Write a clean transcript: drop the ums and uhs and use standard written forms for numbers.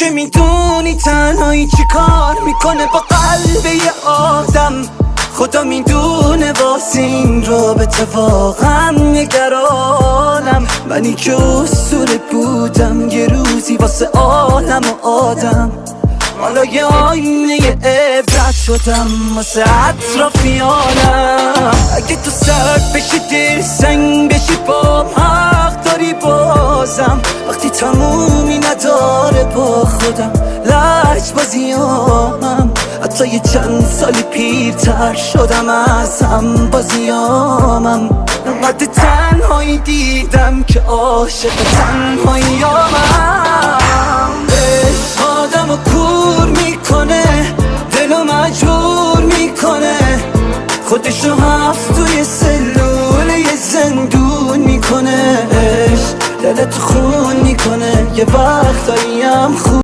که میدونی تنهایی چی کار میکنه با قلب یه آدم. خدا میدونه واسه این رابطه واقعا نگرانم. منی که اسطوره بودم یه روزی واسه عالم و آدم، حالا یه آینه عبرت شدم واسه اطرافیانم. اگه تو سرد بشی دل سنگ بشی با حق داری بازم، وقتی تمومی نداره با خودم لج بازیامم. حتی یه چند سالی پیرتر شدم از هم بازیامم. انقدر تنهایی دیدم که عاشق تنهاییامم. عشق آدمو کور میکنه، دلو مجبور میکنه، خودشو هفت توی سلول یه زندون میکنه. عشق دلتو خون میکنه، یه وقتایی